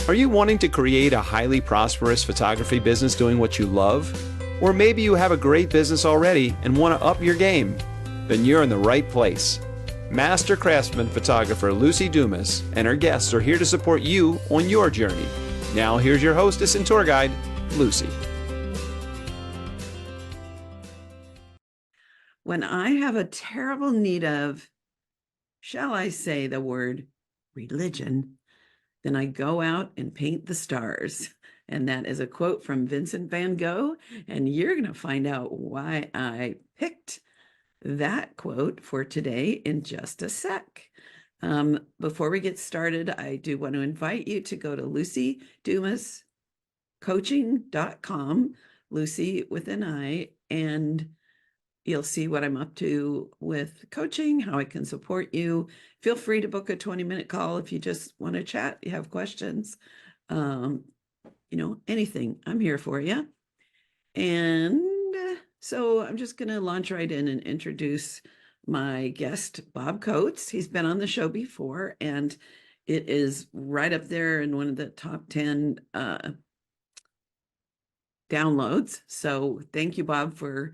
Are you wanting to create a highly prosperous photography business doing what you love? Or maybe you have a great business already and want to up your game? Then you're in the right place. Master craftsman photographer Lucy Dumas and her guests are here to support you on your journey. Now here's your hostess and tour guide, Lucy. When I have a terrible need of, shall I say the word religion, then I go out and paint the stars. And that is a quote from Vincent van Gogh. And you're going to find out why I picked that quote for today in just a sec. Before we get started, I do want to invite you to go to lucydumascoaching.com, Lucy with an I, and you'll see what I'm up to with coaching, how I can support you. Feel free to book a 20-minute call if you just want to chat, you have questions, anything. I'm here for you. And so I'm just going to launch right in and introduce my guest, Bob Coates. He's been on the show before, and it is right up there in one of the top 10 downloads. So thank you, Bob, for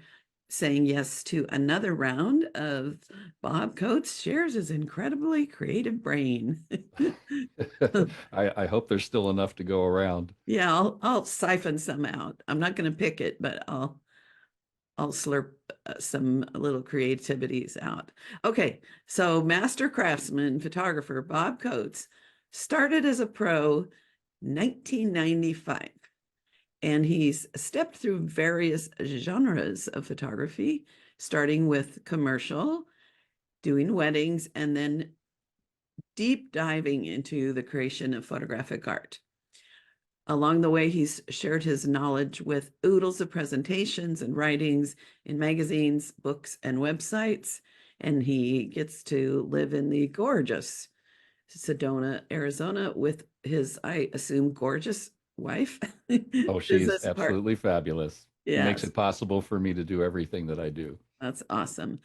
saying yes to another round of Bob Coates Shares His Incredibly Creative Brain. I hope there's still enough to go around. Yeah, I'll siphon some out. I'm not going to pick it, but I'll slurp some little creativities out. Okay, so master craftsman, photographer Bob Coates started as a pro 1995. And he's stepped through various genres of photography, starting with commercial, doing weddings, and then deep diving into the creation of photographic art. Along the way, he's shared his knowledge with oodles of presentations and writings in magazines, books, and websites. And he gets to live in the gorgeous Sedona, Arizona with his, I assume, gorgeous wife. Oh, she's absolutely fabulous. Yeah, makes it possible for me to do everything that I do. That's awesome.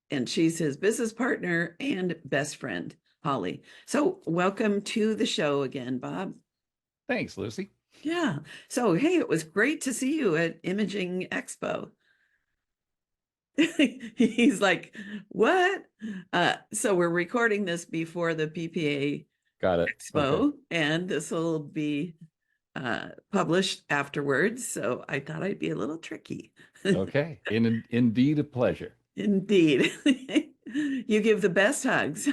And she's his business partner and best friend, Holly. So welcome to the show again, Bob. Thanks, Lucy. Yeah. So, hey, it was great to see you at Imaging Expo. He's like, what? So we're recording this before the PPA Got it. Expo, okay. And this will be published afterwards. So I thought I'd be a little tricky. Okay. Indeed a pleasure. Indeed. You give the best hugs.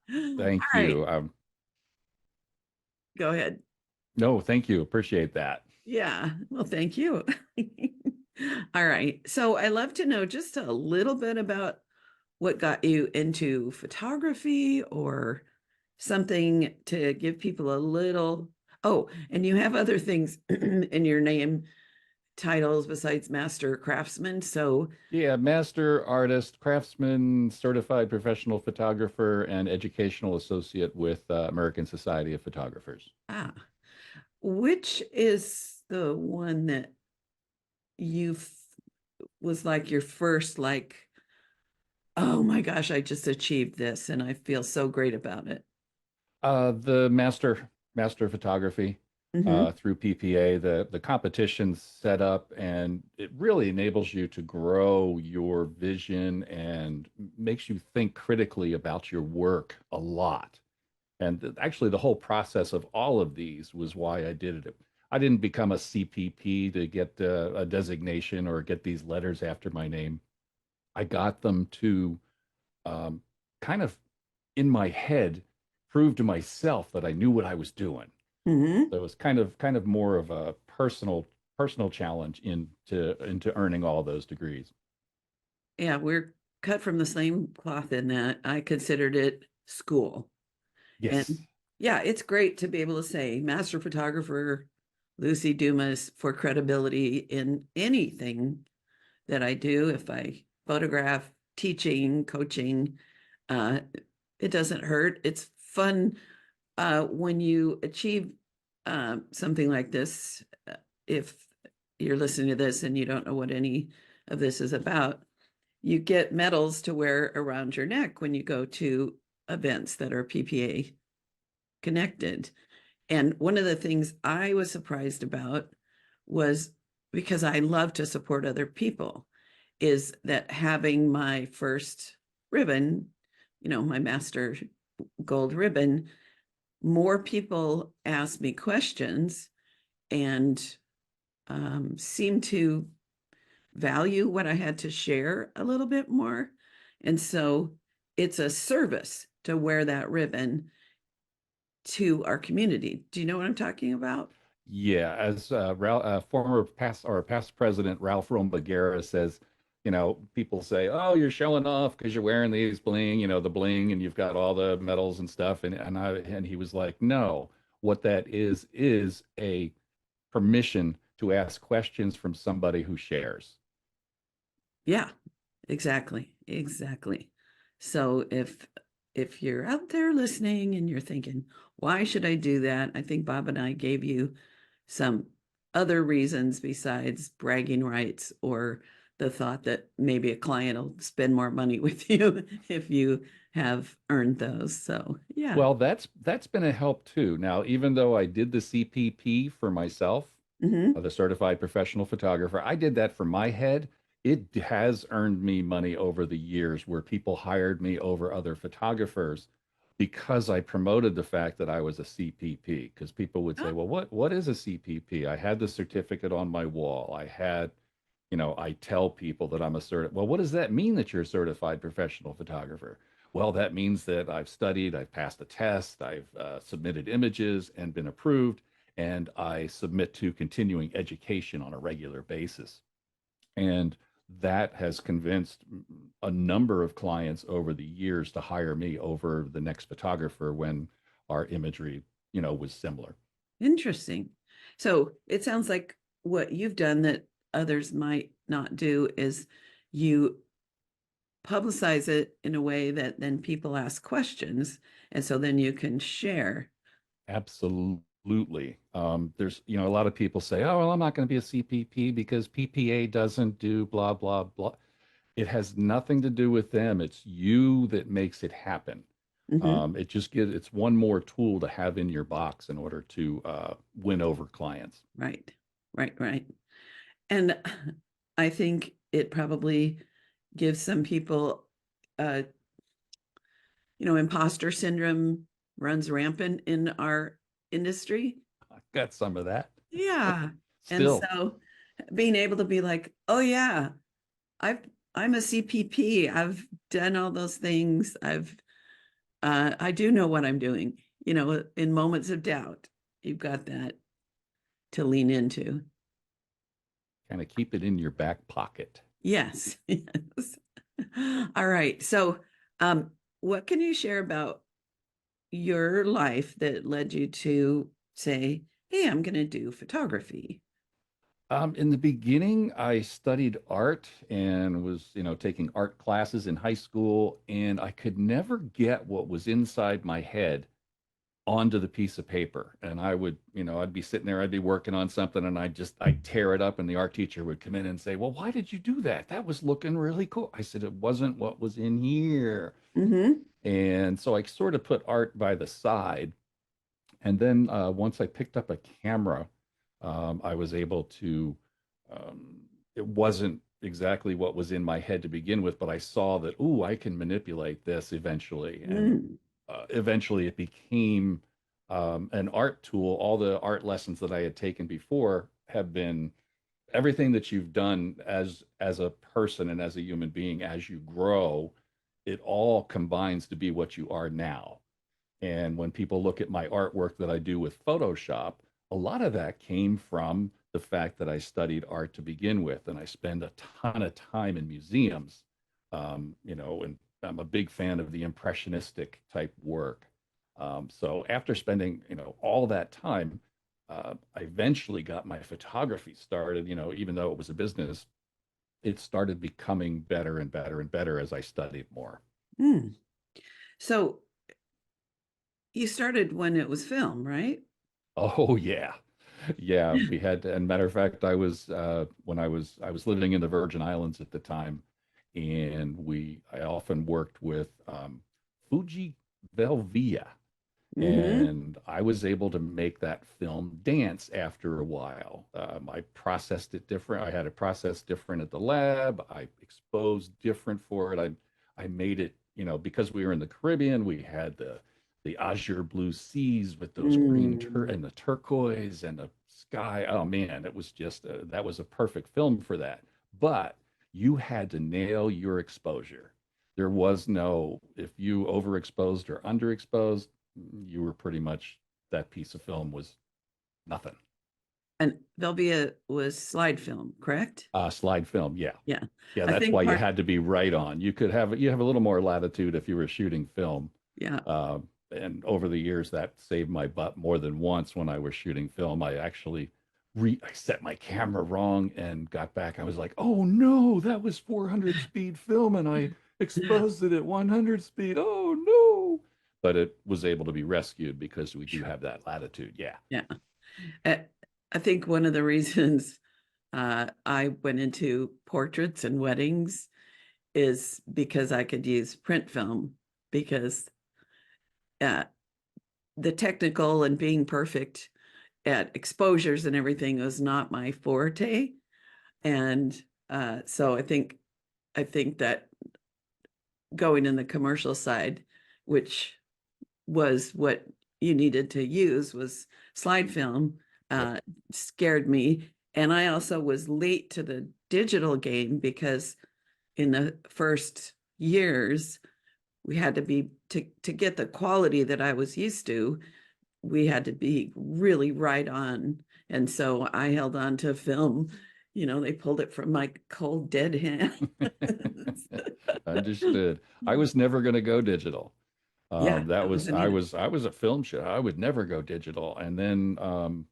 Thank you. Go ahead. No, thank you. Appreciate that. Yeah. Well, thank you. All right. So I love to know just a little bit about what got you into photography or something to give people a little. Oh, and you have other things in your name titles besides master craftsman. So yeah, master artist, craftsman, certified professional photographer, and educational associate with American Society of Photographers. Which is the one that was like your first, like, oh my gosh, I just achieved this and I feel so great about it? The master photography. Through PPA, the competition's set up, and it really enables you to grow your vision and makes you think critically about your work a lot. And actually, the whole process of all of these was why I did it. I didn't become a CPP to get a designation or get these letters after my name. I got them to kind of, in my head, prove to myself that I knew what I was doing. So it was kind of more of a personal challenge into earning all those degrees. Yeah, we're cut from the same cloth in that I considered it school. Yes. And yeah, it's great to be able to say master photographer Lucy Dumas for credibility in anything that I do. If I photograph, teaching, coaching, it doesn't hurt. It's fun when you achieve something like this. If you're listening to this and you don't know what any of this is about, you get medals to wear around your neck when you go to events that are PPA connected. And one of the things I was surprised about was, because I love to support other people, is that having my first ribbon, my master gold ribbon, more people asked me questions and seemed to value what I had to share a little bit more. And so it's a service to wear that ribbon to our community. Do you know what I'm talking about? Yeah, as former past president Ralph Rombaguera says, people say, "Oh, you're showing off because you're wearing these bling, the bling, and you've got all the medals and stuff." And he was like, "No, what that is a permission to ask questions from somebody who shares." Yeah, exactly. Exactly. So if you're out there listening and you're thinking, why should I do that? I think Bob and I gave you some other reasons besides bragging rights, or the thought that maybe a client will spend more money with you if you have earned those. So, yeah. Well, that's been a help too. Now, even though I did the CPP for myself, Hmm. the certified professional photographer, I did that for my head. It has earned me money over the years where people hired me over other photographers because I promoted the fact that I was a CPP. Because people would say, Oh, "Well, what is a CPP?" I had the certificate on my wall. I tell people that I'm a certified. Well, what does that mean that you're a certified professional photographer? Well, that means that I've studied, I've passed a test, I've submitted images and been approved, and I submit to continuing education on a regular basis. And that has convinced a number of clients over the years to hire me over the next photographer when our imagery, was similar. interesting. So it sounds like what you've done that others might not do is you publicize it in a way that then people ask questions. And so then you can share. Absolutely. There's, a lot of people say, "Oh, well, I'm not going to be a CPP because PPA doesn't do blah, blah, blah." It has nothing to do with them. It's you that makes it happen. Hmm. It's one more tool to have in your box in order to win over clients. Right, right, right. And I think it probably gives some people, uh, imposter syndrome runs rampant in our industry. I've got some of that Yeah. And still. so being able to be like, oh yeah, I've I'm a CPP. I've done all those things. I do know what I'm doing. In moments of doubt, you've got that to lean into. Kind of keep it in your back pocket. Yes. Yes. All right. So, um, what can you share about your life that led you to say, hey, I'm going to do photography? In the beginning, I studied art and was, taking art classes in high school, and I could never get what was inside my head onto the piece of paper. And I'd be sitting there, I'd be working on something, and I'd tear it up, and the art teacher would come in and say, "Well, why did you do that? That was looking really cool." I said, "It wasn't what was in here." Mm-hmm. And so I sort of put art by the side. And then once I picked up a camera, I was able to, it wasn't exactly what was in my head to begin with, but I saw that, ooh, I can manipulate this eventually. And Mm. eventually it became an art tool. All the art lessons that I had taken before have been everything that you've done as a person and as a human being as you grow. It all combines to be what you are now. And when people look at my artwork that I do with Photoshop, a lot of that came from the fact that I studied art to begin with, and I spend a ton of time in museums. And I'm a big fan of the impressionistic type work. So after spending, all that time, I eventually got my photography started. Even though it was a business, it started becoming better and better and better as I studied more. Mm. So you started when it was film, right? Oh yeah. Yeah, we had, and matter of fact, I was when I was living in the Virgin Islands at the time, and I often worked with Fuji Velvia, Mm-hmm. And I was able to make that film dance after a while. I processed it different. I had it processed different at the lab. I exposed different for it. I made it, because we were in the Caribbean, we had the azure blue seas with those Mm. and the turquoise and the sky. Oh man, it was just that was a perfect film for that. But you had to nail your exposure. There was no, if you overexposed or underexposed, you were pretty much, that piece of film was nothing. And Velvia was slide film, correct? Slide film, yeah. Yeah. Yeah, I that's think why you part, had to be right on. You have a little more latitude if you were shooting film. yeah. Uh, and over the years, that saved my butt more than once when I was shooting film. I actually I set my camera wrong and got back. I was like, oh no, that was 400 speed film and I exposed it at 100 speed. Oh no. But it was able to be rescued because we do have that latitude. Yeah. Yeah. Uh, I think one of the reasons I went into portraits and weddings is because I could use print film because uh, the technical and being perfect at exposures and everything was not my forte. And so I think that going in the commercial side, which was what you needed to use, was slide film, Yep. uh, scared me. And I also was late to the digital game because in the first years, we had to be to get the quality that I was used to, we had to be really right on. And so I held on to film. They pulled it from my cold dead hand. Understood. I was never going to go digital. Yeah, I That was wasn't either. I was a film show. I would never go digital. And then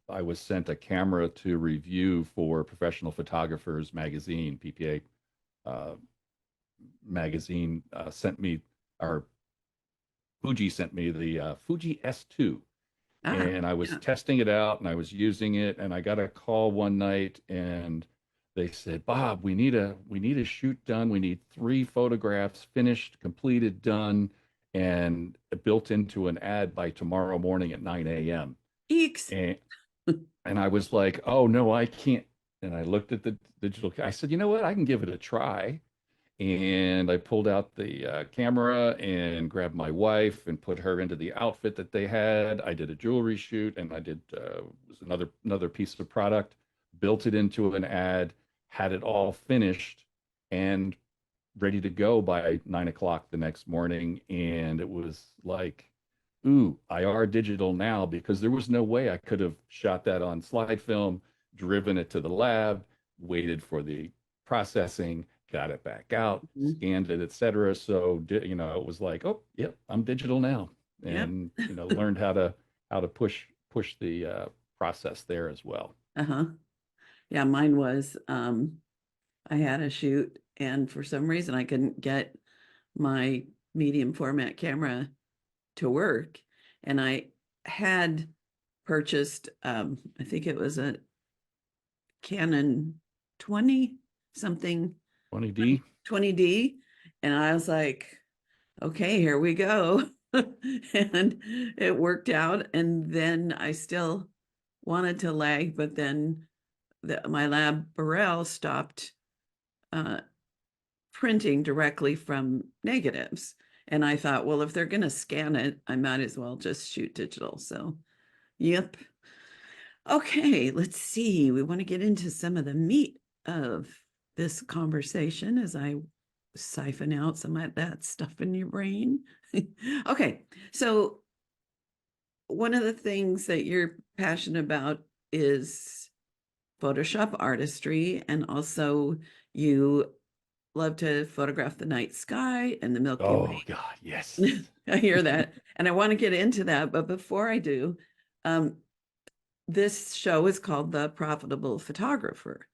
I was sent a camera to review for Professional Photographers magazine, PPA uh, magazine sent me, or Fuji sent me the Fuji S2, Ah, and I was yeah. testing it out and I was using it, and I got a call one night and they said, Bob, we need a shoot done. We need 3 photographs finished, completed, done, and built into an ad by tomorrow morning at 9 a.m. Eeks. And I was like, oh no, I can't. And I looked at the digital. I said, you know what? I can give it a try. And I pulled out the camera and grabbed my wife and put her into the outfit that they had. I did a jewelry shoot and I did was another piece of product, built it into an ad, had it all finished and ready to go by 9 o'clock the next morning. And it was like, ooh, IR digital now, because there was no way I could have shot that on slide film, driven it to the lab, waited for the processing, got it back out, Mhm. scanned it, etc. So it was like, oh, yep, I'm digital now, Yep. and learned how to push the process there as well. Uh-huh. Yeah, mine was I had a shoot and for some reason I couldn't get my medium format camera to work. And I had purchased I think it was a Canon 20 something 20D. 20D. And I was like, okay, here we go. And it worked out. And then I still wanted to lag, but then my lab Burrell stopped uh, printing directly from negatives. And I thought, well, if they're going to scan it, I might as well just shoot digital. So, yep. Okay, let's see. We want to get into some of the meat of this conversation as I siphon out some of that stuff in your brain. Okay, so one of the things that you're passionate about is Photoshop artistry, and also you love to photograph the night sky and the Milky Oh Way. God, yes. I hear that, and I want to get into that. But before I do, um, this show is called The Profitable Photographer.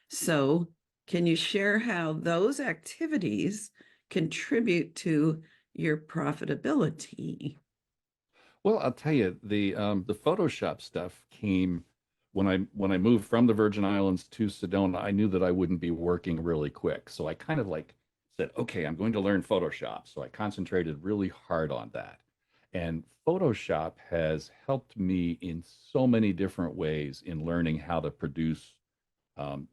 So, can you share how those activities contribute to your profitability? Well, I'll tell you, the Photoshop stuff came when I moved from the Virgin Islands to Sedona. I knew that I wouldn't be working really quick, so I kind of like said, okay, I'm going to learn Photoshop. So I concentrated really hard on that. And Photoshop has helped me in so many different ways in learning how to produce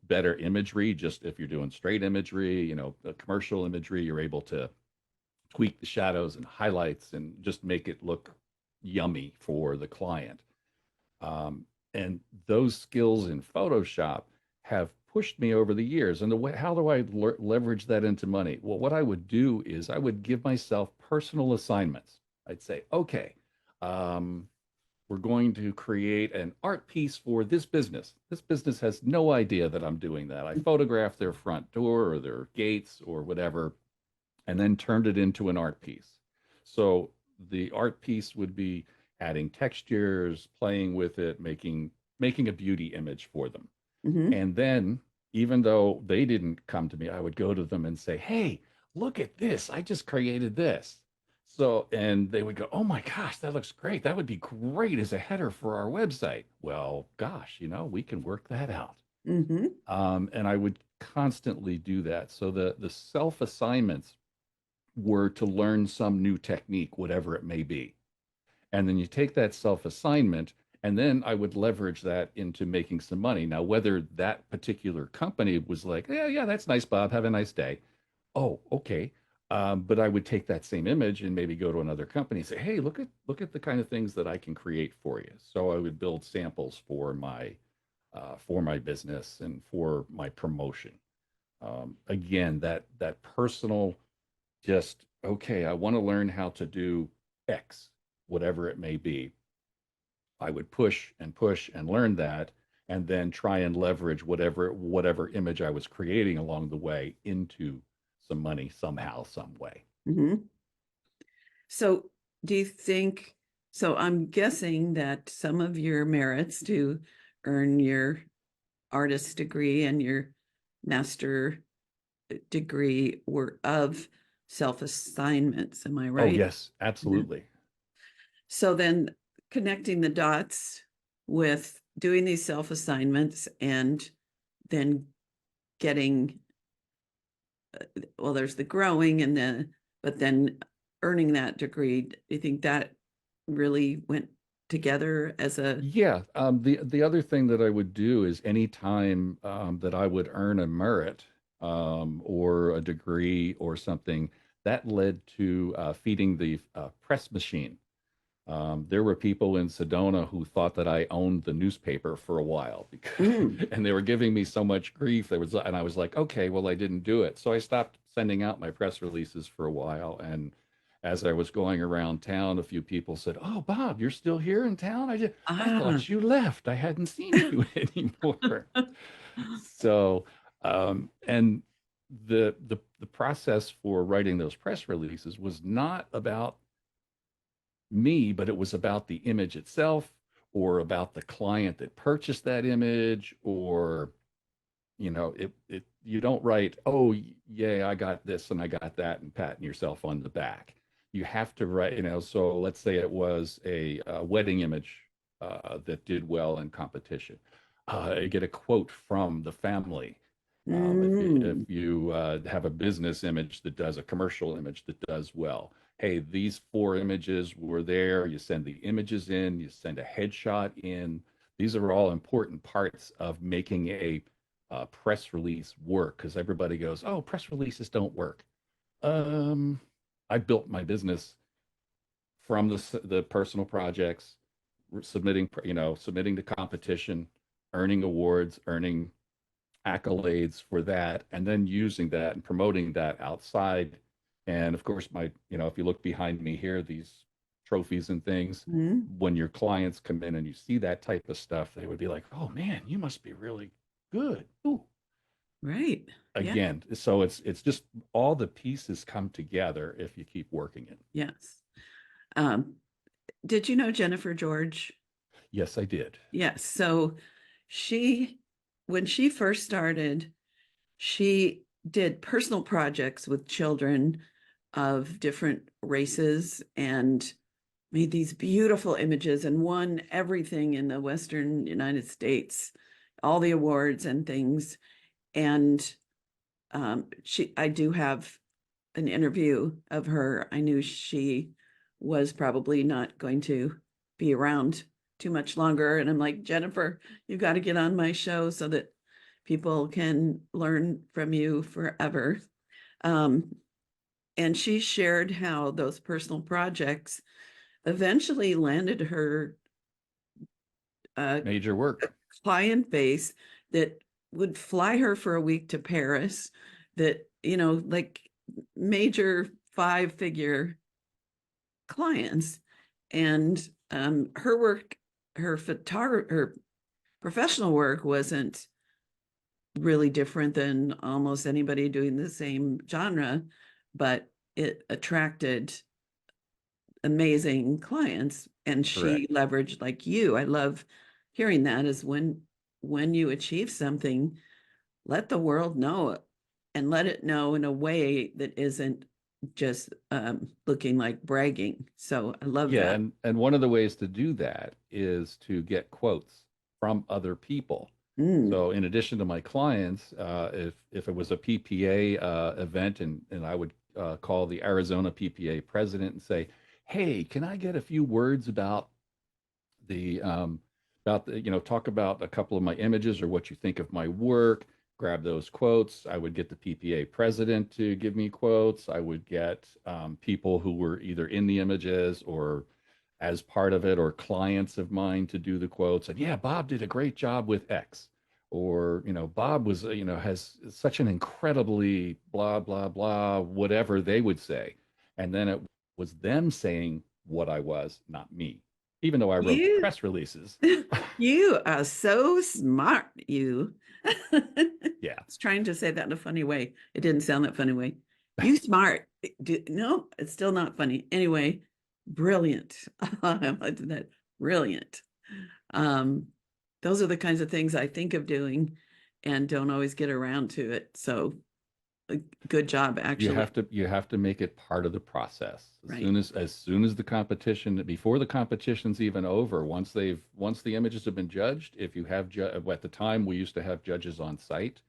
better imagery. Just if you're doing straight imagery, commercial imagery, you're able to tweak the shadows and highlights and just make it look yummy for the client. And those skills in Photoshop have pushed me over the years. And the way, how do I leverage that into money? Well, what I would do is I would give myself personal assignments. I'd say, okay, um, we're going to create an art piece for this business. This business has no idea that I'm doing that. I photographed their front door or their gates or whatever, and then turned it into an art piece. So the art piece would be adding textures, playing with it, making a beauty image for them. Mm-hmm. And then, even though they didn't come to me, I would go to them and say, "Hey, look at this. I just created this." So, and they would go, "Oh my gosh, that looks great. That would be great as a header for our website." Well, gosh, we can work that out. Mm-hmm. And I would constantly do that. So the self assignments were to learn some new technique, whatever it may be. And then you take that self assignment, and then I would leverage that into making some money. Now, whether that particular company was like, "Yeah, yeah, that's nice, Bob. Have a nice day." Oh, okay. But I would take that same image and maybe go to another company and say, "Hey, look at the kind of things that I can create for you." So I would build samples for my business and for my promotion. Again, that personal, just okay, I want to learn how to do X, whatever it may be. I would push and learn that, and then try and leverage whatever image I was creating along the way into some money somehow, some way. Mm-hmm. So do you think, so I'm guessing that some of your merits to earn your artist degree and your master degree were of self-assignments. Am I Oh, right? yes, absolutely. So then connecting the dots with doing these self-assignments and then getting, well, there's the growing and then, but then earning that degree, do you think that really went together as a, Yeah. The other thing that I would do is anytime that I would earn a merit or a degree or something, that led to feeding the press machine. There were people in Sedona who thought that I owned the newspaper for a while because, and they were giving me so much grief. And I was like, okay, well, I didn't do it. So I stopped sending out my press releases for a while. And as I was going around town, a few people said, "Oh, Bob, you're still here in town? I ah, thought you left. I hadn't seen you anymore." So, and the process for writing those press releases was not about me, but it was about the image itself or about the client that purchased that image, or it you don't write, "Oh, yeah, I got this and I got that," and patting yourself on the back. You have to write, so let's say it was a wedding image that did well in competition. You get a quote from the family. If you have a business image that does a commercial image that does well, hey, these four images were there. You send the images in, you send a headshot in. These are all important parts of making a press release work, because everybody goes, "Oh, press releases don't work." Um, I built my business from the personal projects, submitting to competition, earning awards, earning accolades for that, and then using that and promoting that outside. And of course, if you look behind me here, these trophies and things, mm, when your clients come in and you see that type of stuff, they would be like, "Oh man, you must be really good." Ooh. right. Yeah. Again, so it's just all the pieces come together if you keep working it. Yes. Um, did you know Jennifer George? Yes, I did. Yes. So she, when she first started, she did personal projects with children of different races and made these beautiful images and won everything in the Western United States, all the awards and things. And I do have an interview of her. I knew she was probably not going to be around too much longer. And I'm like, Jennifer, you got to get on my show so that people can learn from you forever. And she shared how those personal projects eventually landed her Major work. client base that would fly her for a week to Paris, that, like major 5-figure clients. And her work, her professional work wasn't really different than almost anybody doing the same genre, but it attracted amazing clients. And she Correct. leveraged, like you, I love hearing that, is when you achieve something, let the world know it, and let it know in a way that isn't just looking like bragging. So I love Yeah, that. and one of the ways to do that is to get quotes from other people. Mm. So in addition to my clients, if it was a PPA event, and I would call the Arizona PPA president and say, "Hey, can I get a few words the about the, talk about a couple of my images or what you think of my work?" Grab those quotes. I would get the PPA president to give me quotes. I would get people who were either in the images or as part of it, or clients of mine to do the quotes. And yeah, Bob did a great job with X. Or, Bob was, has such an incredibly blah, blah, blah, whatever they would say. And then it was them saying what I was, not me, even though I wrote the You press releases. you are so smart, you. I Yeah. was trying to say that in a funny way. It didn't sound that funny way. You smart. No, it's still not funny. Anyway, brilliant. I did that. Brilliant. Um, those are the kinds of things I think of doing and don't always get around to it. So good job, you actually. have to you have to make it part of the process Right. as soon as the competition, before the competition's even over, once the images have been judged. If you have at the time, we used to have judges on site,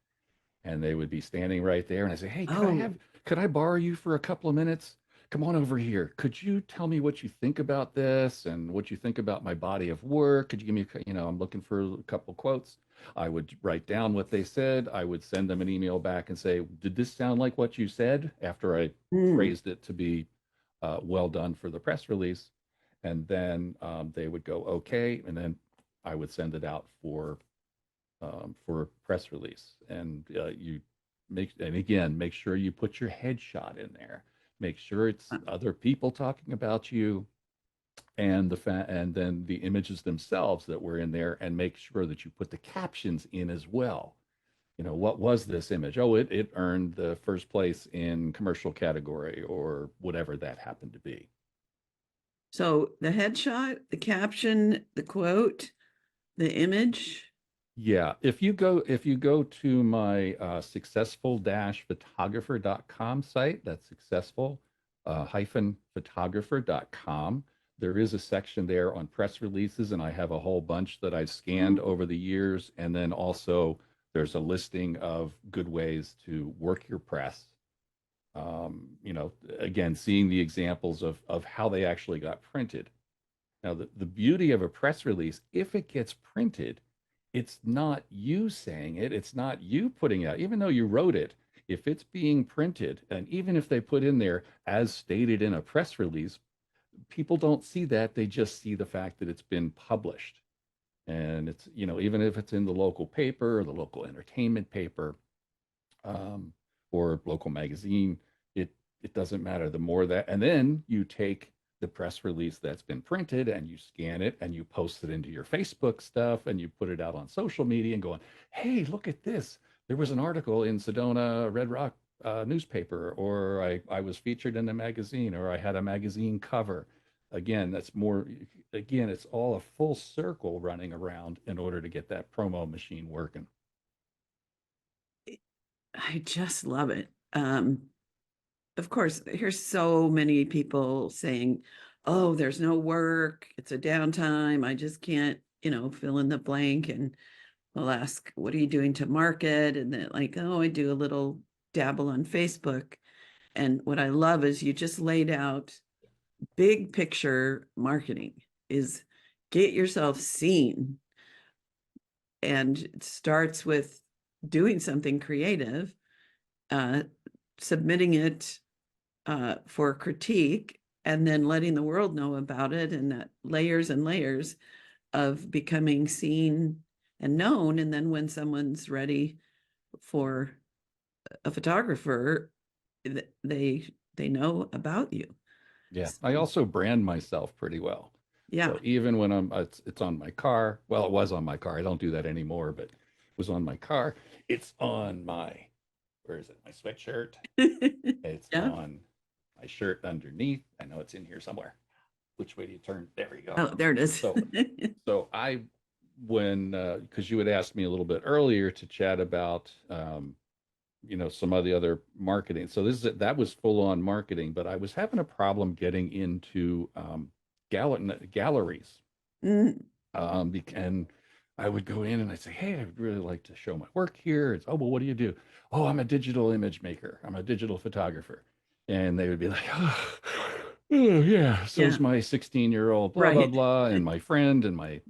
and they would be standing right there, and I say, "Hey, Oh, could I borrow you for a couple of minutes? Come on over here. Could you tell me what you think about this and what you think about my body of work? Could you give me, I'm looking for a couple quotes." I would write down what they said. I would send them an email back and say, "Did this sound like what you said?" After I mm. phrased it to be well done for the press release. And then they would go, "Okay." And then I would send it out for a press release. And make sure you put your headshot in there. Make sure it's other people talking about you, and then the images themselves that were in there, and make sure that you put the captions in as well. What was this image? Oh, it earned the first place in commercial category, or whatever that happened to be. So the headshot, the caption, the quote, the image. Yeah, if you go to my successful-photographer.com site, that's successful photographer.com. There is a section there on press releases, and I have a whole bunch that I've scanned over the years. And then also there's a listing of good ways to work your press. Again, seeing the examples of how they actually got printed. Now, the beauty of a press release, if it gets printed, it's not you saying it, it's not you putting out, even though you wrote it. If it's being printed, and even if they put in there as stated in a press release, people don't see that. They just see the fact that it's been published. And it's, even if it's in the local paper or the local entertainment paper, um, or local magazine, it doesn't matter. The more that, and then you take the press release that's been printed and you scan it and you post it into your Facebook stuff and you put it out on social media and going, "Hey, look at this. There was an article in Sedona Red Rock newspaper, or I was featured in a magazine, or I had a magazine cover." Again, it's all a full circle running around in order to get that promo machine working. I just love it. Of course, here's so many people saying, "Oh, there's no work. It's a downtime. I just can't, fill in the blank." And they'll ask, "What are you doing to market?" And they're like, "Oh, I do a little dabble on Facebook." And what I love is you just laid out big picture marketing is get yourself seen. And it starts with doing something creative, submitting it for critique, and then letting the world know about it, and that layers and layers of becoming seen and known. And then when someone's ready for a photographer, they know about you. Yeah. So, I also brand myself pretty well. yeah. So even when it's on my car. Well, it was on my car. I don't do that anymore, but it was on my car. It's on my, where is it? My sweatshirt. It's Yeah. on my shirt underneath. I know it's in here somewhere. Which way do you turn? There we go. Oh, there it is. So because you had asked me a little bit earlier to chat about, some of the other marketing. So that was full on marketing, but I was having a problem getting into galleries. Mm, And I would go in and I'd say, hey, I'd really like to show my work here. It's, oh, well, what do you do? Oh, I'm a digital image maker. I'm a digital photographer. And they would be like, oh yeah, so's yeah. my 16-year-old, blah, blah, Right. blah. And my friend and my,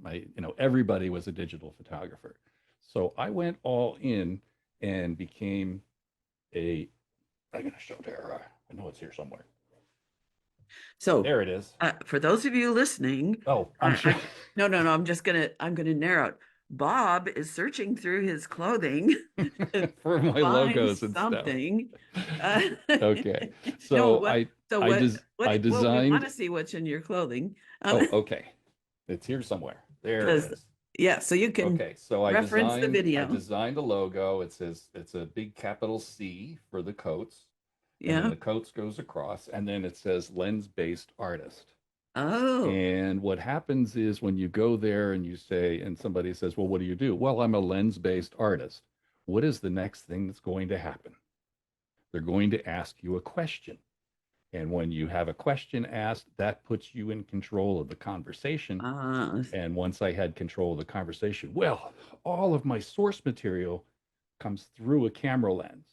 everybody was a digital photographer. So I went all in and became I'm going to show there. I know it's here somewhere. So There it is. for those of you listening, Oh, I'm sure. no, I'm gonna narrow it. Bob is searching through his clothing For my find logos and stuff. something. Okay. No, So what, I so I what, des what, I well, we want designed. to see what's in your clothing. Oh, okay. It's here somewhere. There it 'Cause- is. yeah, so you can Okay. So reference the I video. designed a logo. It says it's a big capital C for the coats, and then Yeah. the coats goes across, and then it says lens-based artist. Oh, And what happens is when you go there and you say, and somebody says, well, what do you do? Well, I'm a lens-based artist. What is the next thing that's going to happen? They're going to ask you a question. And when you have a question asked, that puts you in control of the conversation. And once I had control of the conversation, well, all of my source material comes through a camera lens.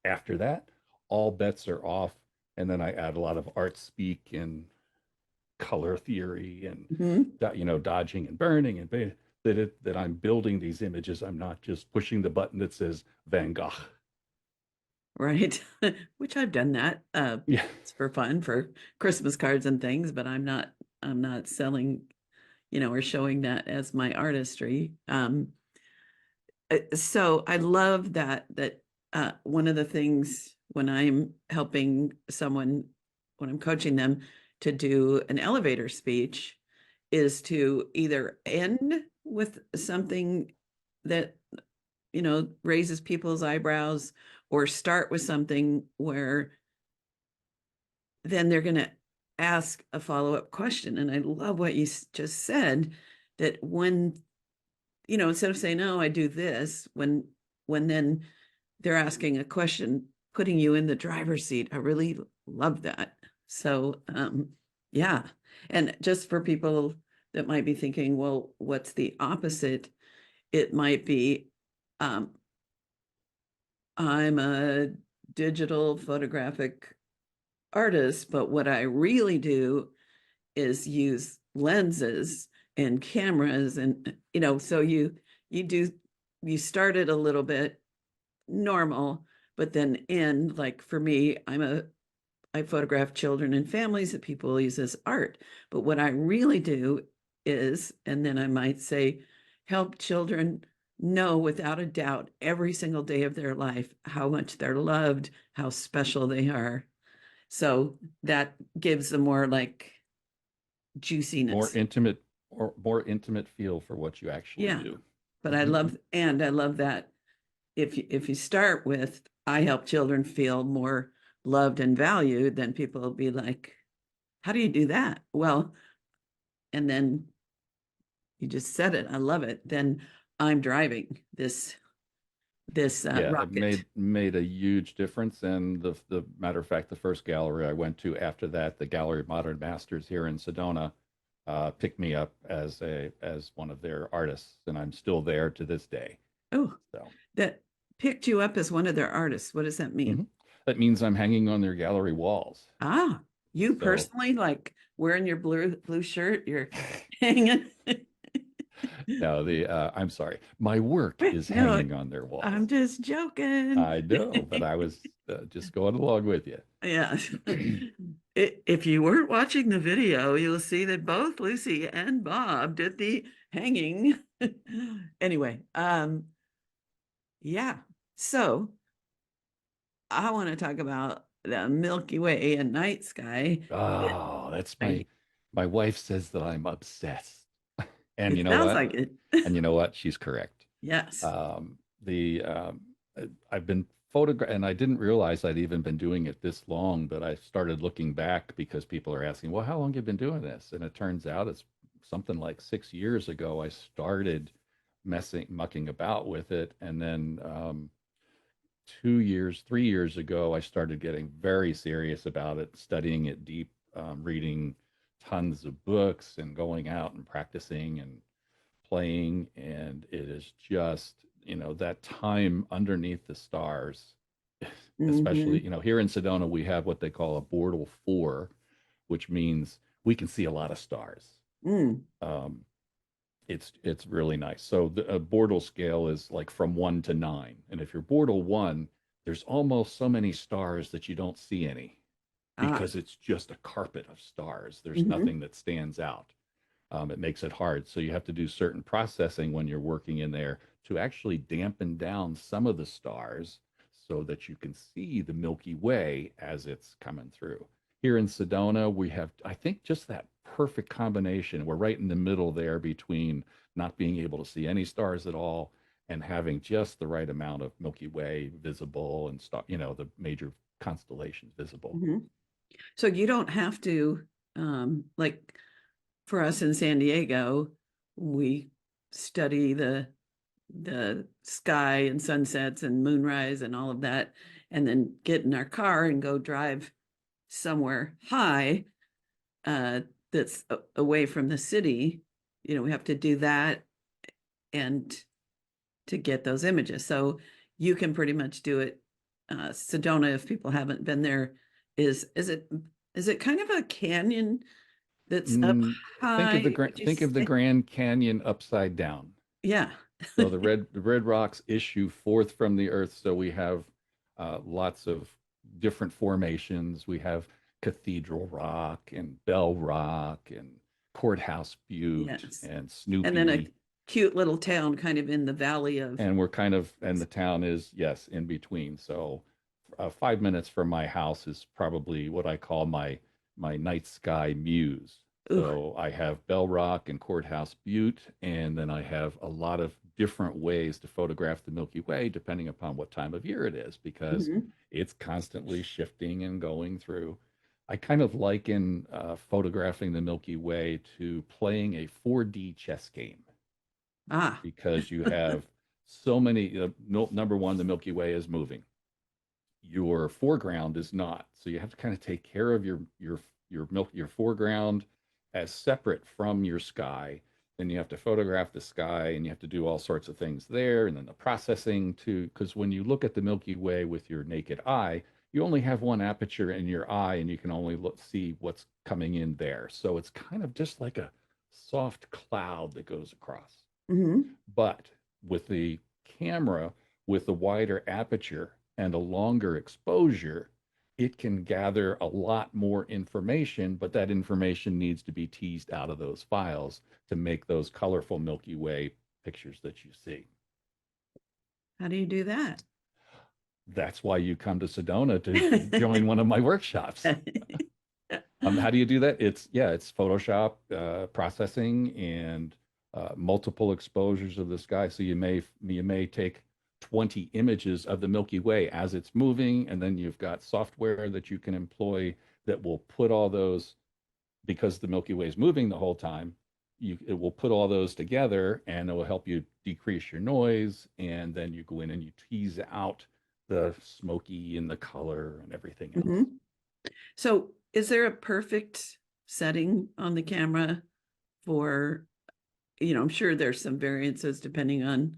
After that, all bets are off. And then I add a lot of art speak and color theory and mhm. dodging and burning and that I'm building these images. I'm not just pushing the button that says Van Gogh. Right. Which I've done that. Yeah. It's for fun for Christmas cards and things, but I'm not selling, or showing that as my artistry. So I love that one of the things when I'm helping someone, when I'm coaching them to do an elevator speech, is to either end with something that raises people's eyebrows, or start with something where then they're going to ask a follow-up question. And I love what you just said, that when instead of saying, oh, I do this, when then they're asking a question, putting you in the driver's seat. I really love that. So yeah. And just for people that might be thinking, well, what's the opposite? It might be, I'm a digital photographic artist, but what I really do is use lenses and cameras, and so you started a little bit normal, but then end, like for me, I photograph children and families that people use as art. But what I really do is, and then I might say, help children know without a doubt every single day of their life how much they're loved, how special they are. So that gives them more like juiciness. More intimate feel for what you actually Yeah. do. But I love that if you start with, I help children feel more loved and valued, then people will be like, how do you do that? Well, and then you just said it. I love it. Then I'm driving this Yeah, it rocket. made a huge difference. And the matter of fact, the first gallery I went to after that, the Gallery of Modern Masters here in Sedona, picked me up as one of their artists, and I'm still there to this day. Oh, So that picked you up as one of their artists. What does that mean? that means I'm hanging on their gallery walls. Ah, You So personally, like wearing your blue shirt, you're hanging. no, I'm sorry, my work is No, hanging on their I'm walls. just joking. I know, but I was just going along with you. Yeah. If you weren't watching the video, you'll see that both Lucy and Bob did the hanging. Anyway, yeah. So I want to talk about the Milky Way and night sky. Oh, that's I, my wife says that I'm obsessed. And you it know sounds what? like it. And you know what? She's correct. Yes. The I've been and I didn't realize I'd even been doing it this long, but I started looking back because people are asking, well, how long have you been doing this? And it turns out it's something like 6 years ago I started mucking about with it. And then 2 years, 3 years ago, I started getting very serious about it, studying it deep, reading tons of books and going out and practicing and playing. And it is just, that time underneath the stars, especially, Hmm. here in Sedona, we have what they call a Bortle 4, which means we can see a lot of stars. Mm. Um, it's really nice. So the Bortle scale is like from 1 to 9, and if you're Bortle 1, there's almost so many stars that you don't see any Ah. because it's just a carpet of stars. There's Hmm. nothing that stands out. It makes it hard. So you have to do certain processing when you're working in there to actually dampen down some of the stars so that you can see the Milky Way as it's coming through. Here in Sedona, we have, I think, just that perfect combination. We're right in the middle there between not being able to see any stars at all and having just the right amount of Milky Way visible and the major constellations visible. Hmm. So you don't have to, like for us in San Diego, we study the sky and sunsets and moonrise and all of that, and then get in our car and go drive somewhere high, uh, that's away from the city. We have to do that and to get those images. So you can pretty much do it. Sedona, if people haven't been there, is it kind of a canyon that's up Mm, high? Would you think of the say? Grand Canyon upside down. Yeah. So the red rocks issue forth from the earth. So we have lots of different formations. We have Cathedral Rock and Bell Rock and Courthouse Butte Yes. and And then a Snoopy. cute little town kind of in the valley of. And and the town is, yes, in between. So 5 minutes from my house is probably what I call my night sky muse. Ooh. So I have Bell Rock and Courthouse Butte, and then I have a lot of different ways to photograph the Milky Way depending upon what time of year it is, because Mhm. it's constantly shifting and going through. I kind of liken photographing the Milky Way to playing a 4D chess game, Ah. because you have so many. Number one, the Milky Way is moving. Your foreground is not, so you have to kind of take care of your foreground as separate from your sky. Then you have to photograph the sky, and you have to do all sorts of things there, and then the processing too. Because when you look at the Milky Way with your naked eye, you only have one aperture in your eye, and you can only see what's coming in there. So it's kind of just like a soft cloud that goes across. Hmm. But with the camera, with a wider aperture and a longer exposure, it can gather a lot more information, but that information needs to be teased out of those files to make those colorful Milky Way pictures that you see. How do you do that? That's why you come to Sedona to join one of my workshops. How do you do that? It's Photoshop processing and multiple exposures of the sky. So you may take 20 images of the Milky Way as it's moving, and then you've got software that you can employ that will put all those, because the Milky Way is moving the whole time. It will put all those together, and it will help you decrease your noise, and then you go in and you tease out the smoky and the color and everything else. Hmm. So is there a perfect setting on the camera for, I'm sure there's some variances depending on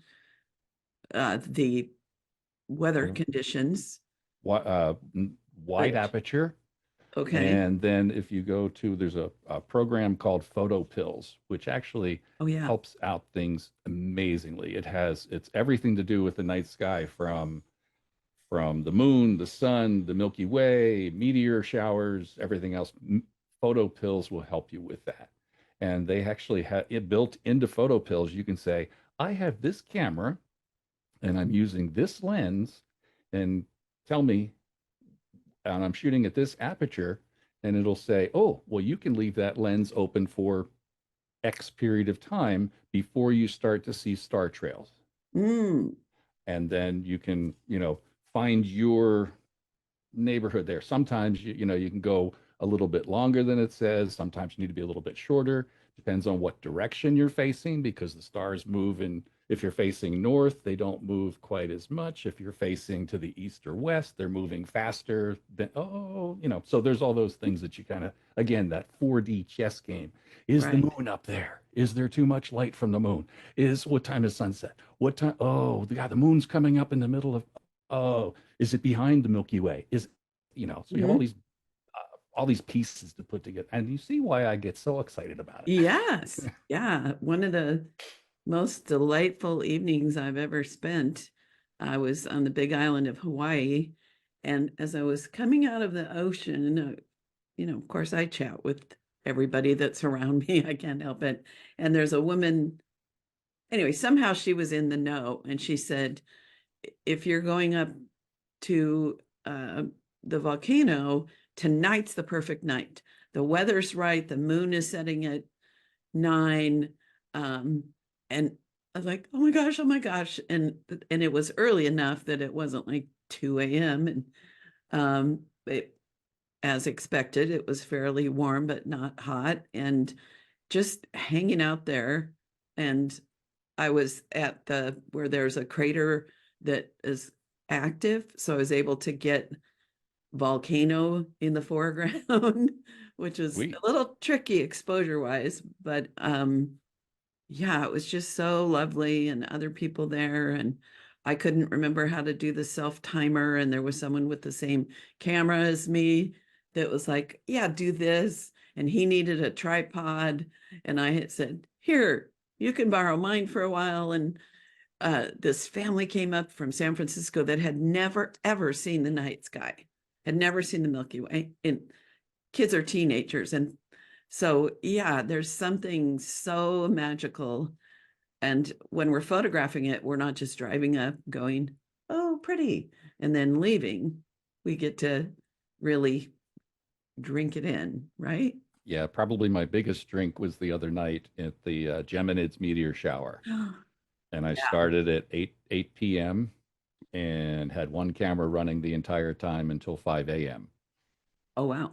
the weather Um, conditions, wi- uh, Wide but aperture, Okay. And then if you go to, there's a program called Photo Pills, which actually Oh yeah. helps out things amazingly. It's everything to do with the night sky, from the moon, the sun, the Milky Way, meteor showers, everything else. Photo Pills will help you with that. And they actually have it built into Photo Pills. You can say, I have this camera and I'm using this lens, and tell me, and I'm shooting at this aperture, and it'll say, oh, well, you can leave that lens open for X period of time before you start to see star trails. Mm, And then you can, find your neighborhood there. Sometimes you can go a little bit longer than it says. Sometimes you need to be a little bit shorter. Depends on what direction you're facing, because the stars move in. If you're facing north, they don't move quite as much. If you're facing to the east or west, they're moving faster. Then so there's all those things that you kind of, again, that 4D chess game. Is the right. moon up there? Is there too much light from the moon? What time is sunset? What time? Oh, the moon's coming up in the middle of. Oh, is it behind the Milky Way? So you have Mhm. all these pieces to put together, and you see why I get so excited about Yes. it. Yeah. One of the most delightful evenings I've ever spent. I was on the big island of Hawaii. And as I was coming out of the ocean, of course, I chat with everybody that's around me. I can't help it. And there's a woman, anyway, somehow she was in the know. And she said, if you're going up to the volcano, tonight's the perfect night. The weather's right. The moon is setting at 9. Um, and I was like, oh my gosh. And it was early enough that it wasn't like 2 a.m. And as expected, it was fairly warm, but not hot. And just hanging out there. And I was at where there's a crater that is active. So I was able to get volcano in the foreground, which was Sweet. a little tricky exposure wise, but yeah, it was just so lovely and other people there. And I couldn't remember how to do the self timer. And there was someone with the same camera as me that was like, yeah, do this. And he needed a tripod. And I had said, here, you can borrow mine for a while. And this family came up from San Francisco that had never, ever seen the night sky, had never seen the Milky Way. And kids are teenagers. And so, yeah, there's something so magical. And when we're photographing it, we're not just driving up going, oh, pretty, and then leaving. We get to really drink it in, right? Yeah, probably my biggest drink was the other night at the Geminids meteor shower, and I Yeah. started at 8 p.m. and had one camera running the entire time until 5 a.m. Oh, wow.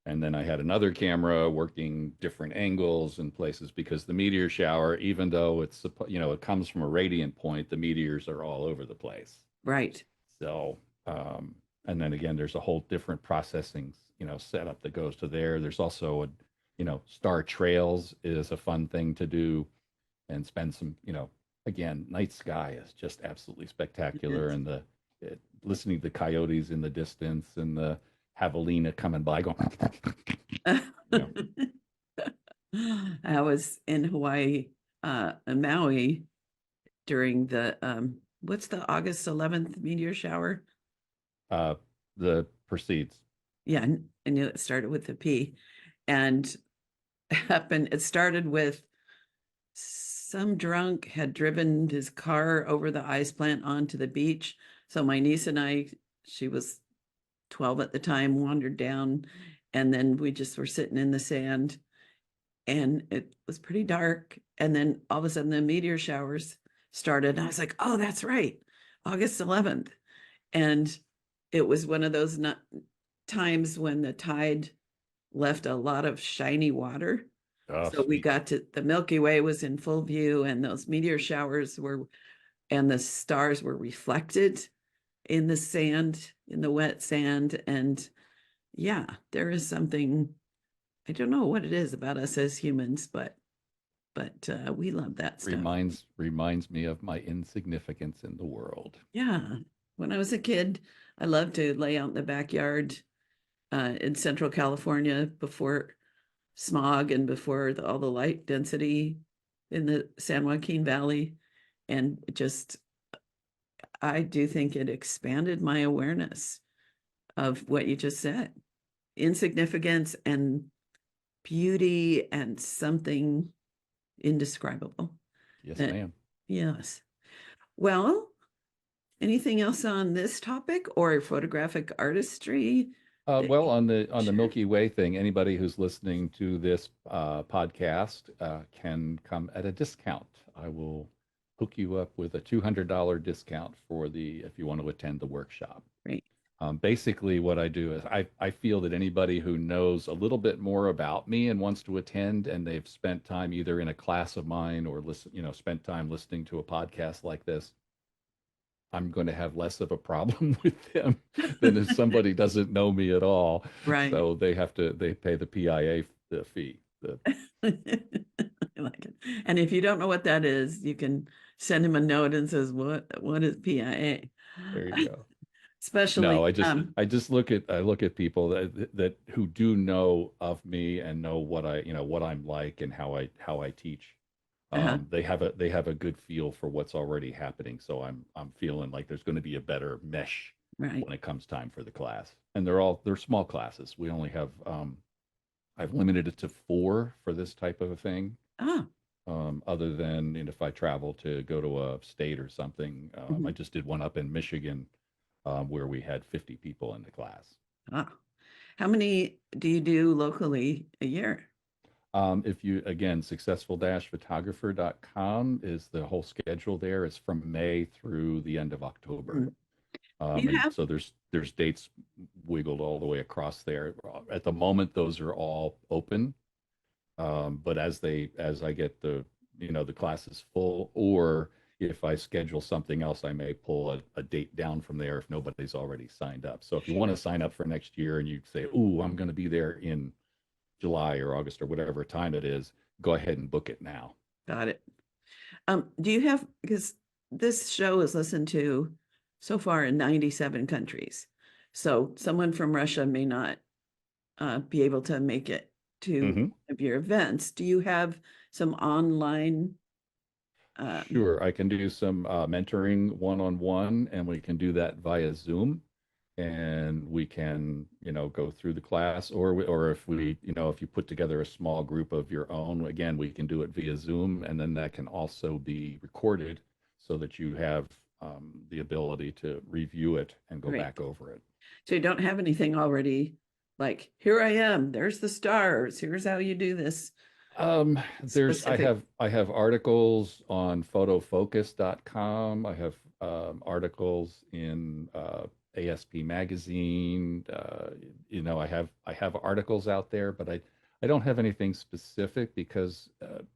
And then I had another camera working different angles and places, because the meteor shower, even though it comes from a radiant point, the meteors are all over the place. Right. So, and then again, there's a whole different processing, setup that goes to there. There's also star trails is a fun thing to do, and spend some, again, night sky is just absolutely spectacular. Yes. And listening to the coyotes in the distance, and the javelina coming by going, you know, I was in Hawaii, in Maui during the what's the August 11th meteor shower? uh, the proceeds. Yeah, I knew it started with the P. And it started with some drunk had driven his car over the ice plant onto the beach. So my niece and I, she was 12 at the time, wandered down, and then we just were sitting in the sand, and it was pretty dark. And then all of a sudden the meteor showers started. And I was like, oh, that's right, August 11th. And it was one of those times when the tide left a lot of shiny water. Oh, So we sweet. got to the Milky Way was in full view, and those meteor showers and the stars were reflected in the sand, in the wet sand. And yeah, there is something, I don't know what it is about us as humans, but we love that stuff. Reminds me of my insignificance in the world. Yeah. When I was a kid, I loved to lay out in the backyard in Central California before smog and before all the light density in the San Joaquin Valley. And I do think it expanded my awareness of what you just said, insignificance and beauty and something indescribable. Yes, That, ma'am. yes. Well, anything else on this topic or photographic artistry? Well, on the Milky Way thing, anybody who's listening to this podcast can come at a discount. I will hook you up with a $200 discount if you want to attend the workshop. Great. Basically, what I do is I feel that anybody who knows a little bit more about me and wants to attend, and they've spent time either in a class of mine or spent time listening to a podcast like this, I'm going to have less of a problem with them than if somebody doesn't know me at all. Right. So they pay the PIA the fee. I like it. And if you don't know what that is, you can send him a note and says, what is PIA? There you go. Especially No, I just look at people that who do know of me and know what I'm like and how I teach. They have a good feel for what's already happening. So I'm feeling like there's going to be a better mesh right. when it comes time for the class. And they're small classes. We only have I've limited it to 4 for this type of a thing. Other than if I travel to go to a state or something, I just did one up in Michigan where we had 50 people in the class. How many do you do locally a year? If you, again, successful-photographer.com is the whole schedule there. It's from May through the end of October. So there's dates wiggled all the way across there. At the moment, those are all open. But as I get the classes full, or if I schedule something else, I may pull a date down from there if nobody's already signed up. So if you want to sign up for next year and you say, "Ooh, I'm going to be there in July or August or whatever time it is," go ahead and book it now. Got it. Do you have, because this show is listened to so far in 97 countries. So someone from Russia may not be able to make it to one of your events. Do you have some online? Sure, I can do some mentoring one-on-one, and we can do that via Zoom. And we can, go through the class, or if if you put together a small group of your own, again, we can do it via Zoom, and then that can also be recorded so that you have the ability to review it and go back over it. So you don't have anything already like, here I am, there's the stars, here's how you do this. I have articles on photofocus.com. I have articles in ASP magazine. I have articles out there, but I don't have anything specific because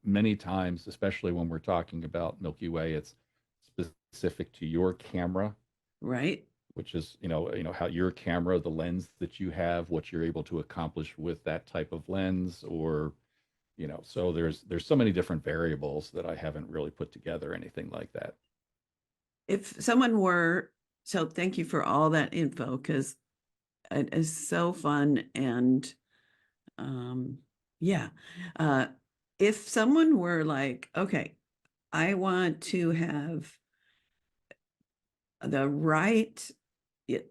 many times, especially when we're talking about Milky Way, it's specific to your camera, right? Which is how your camera, the lens that you have, what you're able to accomplish with that type of lens, or so there's so many different variables that I haven't really put together anything like that. If someone were So thank you for all that info, because it is so fun. And if someone were like, okay, I want to have the right,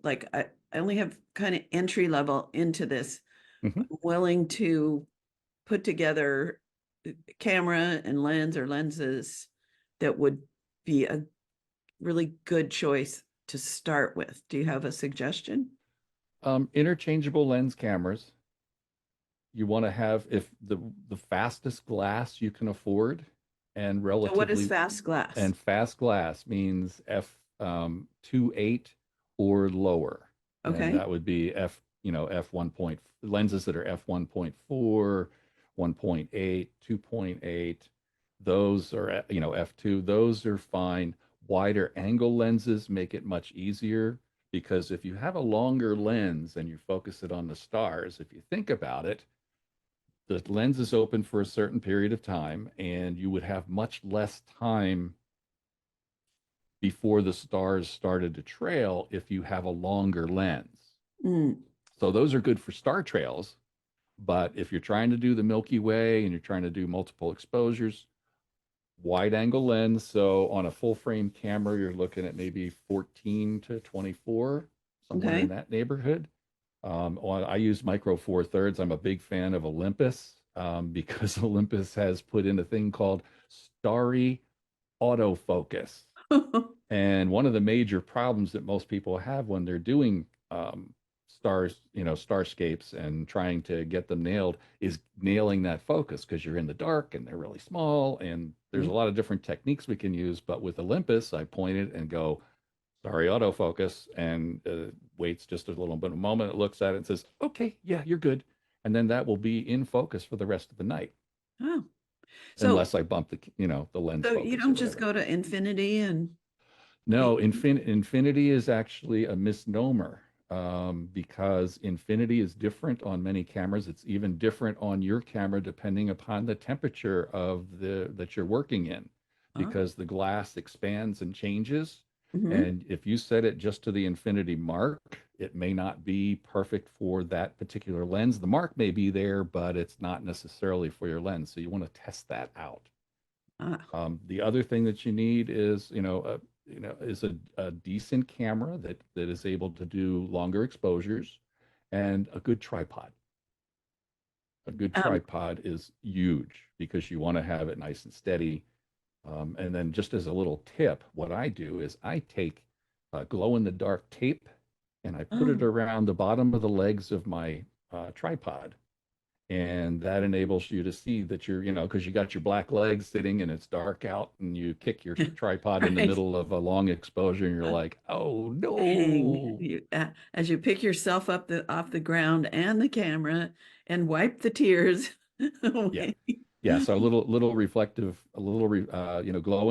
like I only have kind of entry level into this, I'm willing to put together camera and lens or lenses that would be a really good choice to start with. Do you have a suggestion? Interchangeable lens cameras. You want to have if the fastest glass you can afford, and relatively. So what is fast glass? And fast glass means f2.8 or lower. Okay. And that would be f1. Lenses that are f1.4, 1.8, 2.8. Those are f2. Those are fine. Wider angle lenses make it much easier, because if you have a longer lens and you focus it on the stars, if you think about it, the lens is open for a certain period of time, and you would have much less time before the stars started to trail if you have a longer lens. So those are good for star trails. But if you're trying to do the Milky Way and you're trying to do multiple exposures, wide angle lens. So on a full frame camera, you're looking at maybe 14 to 24, somewhere in Okay. that neighborhood. I use micro four thirds. I'm a big fan of Olympus because Olympus has put in a thing called starry autofocus. And one of the major problems that most people have when they're doing stars, starscapes and trying to get them nailed is nailing that focus because you're in the dark and they're really small. And there's a lot of different techniques we can use. But with Olympus, I point it and go, sorry, autofocus, and waits just a little bit of a moment. It looks at it and says, okay, yeah, you're good. And then that will be in focus for the rest of the night, Oh, so unless I bump the lens so focus you or don't just whatever. go to infinity and No, be infinity is actually a misnomer because infinity is different on many cameras. It's even different on your camera depending upon the temperature of the that you're working in, oh. because the glass expands and changes. Hmm. And if you set it just to the infinity mark, it may not be perfect for that particular lens. The mark may be there, but it's not necessarily for your lens. So you want to test that out. Ah. The other thing that you need is, is a decent camera that is able to do longer exposures and a good tripod. A good Um, tripod is huge because you want to have it nice and steady. And then just as a little tip, what I do is I take glow in the dark tape and I put it oh, around the bottom of the legs of my tripod, and that enables you to see that because you got your black legs sitting and it's dark out and you kick your tripod in the right. middle of a long exposure and you're like, oh Dang. no. As you pick yourself up off the ground and the camera and wipe the tears Yeah. away. Yeah. So a little reflective, glow